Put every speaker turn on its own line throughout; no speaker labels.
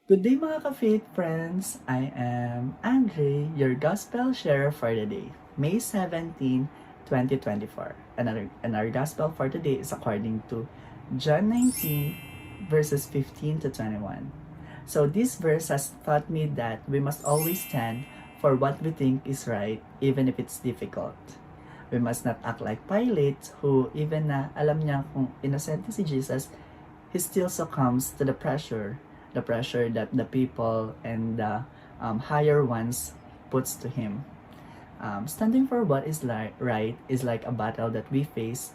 Good day mga ka-faith friends! I am Andre, your Gospel Sharer for the day, May 17, 2024. And our Gospel for today is according to John 19, verses 15 to 21. So this verse has taught me that we must always stand for what we think is right, even if it's difficult. We must not act like Pilate, who even na alam niya kung innocent si Jesus, he still succumbs to the pressure that the people and the higher ones puts to him. Standing for what is right is like a battle that we face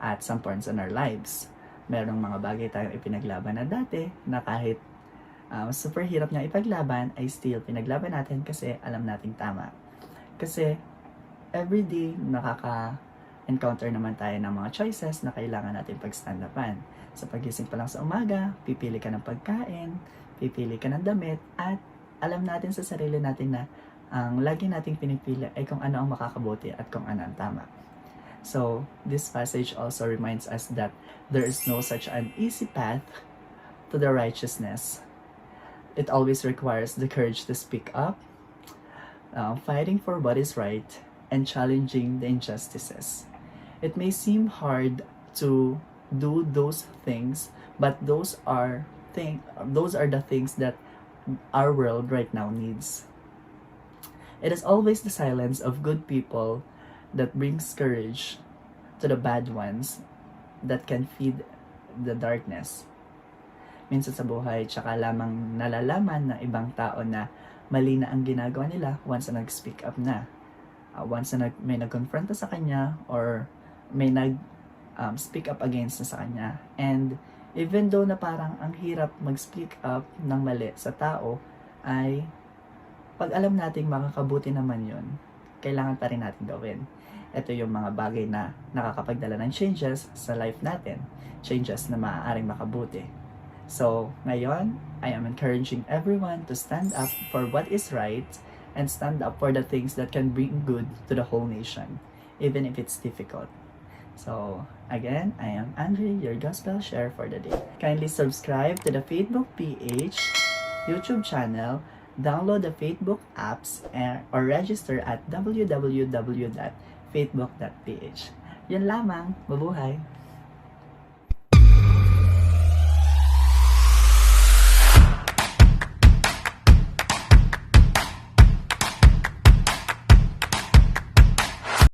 at some points in our lives. Merong mga bagay tayong ipinaglaban na dati na kahit super hirap niya ipaglaban ay still pinaglaban natin kasi alam nating tama. Kasi everyday nakaka-encounter naman tayo ng mga choices na kailangan natin pag-stand-upan. Sa pagising pa lang sa umaga, pipili ka ng pagkain, pipili ka ng damit, at alam natin sa sarili natin na ang lagi nating pinipili ay kung ano ang makakabuti at kung ano ang tama. So, this passage also reminds us that there is no such an easy path to the righteousness. It always requires the courage to speak up, fighting for what is right, and challenging the injustices. It may seem hard to do those things, but those are the things that our world right now needs. It is always the silence of good people that brings courage to the bad ones that can feed the darkness. Minsan sa buhay, tsaka lamang nalalaman ng ibang tao na mali na ang ginagawa nila once na nag-speak up na. Once na may nag-confronta sa kanya or may speak up against na sa kanya. And even though na parang ang hirap mag-speak up ng mali sa tao, ay pag alam nating makakabuti naman yun, kailangan pa rin natin gawin. Ito yung mga bagay na nakakapagdala ng changes sa life natin. Changes na maaaring makabuti. So, ngayon, I am encouraging everyone to stand up for what is right and stand up for the things that can bring good to the whole nation, even if it's difficult. So, again, I am Andre, your Gospel Share for the day. Kindly subscribe to the Facebook PH YouTube channel, download the Facebook apps, or register at www.facebook.ph. Yan lamang. Mabuhay!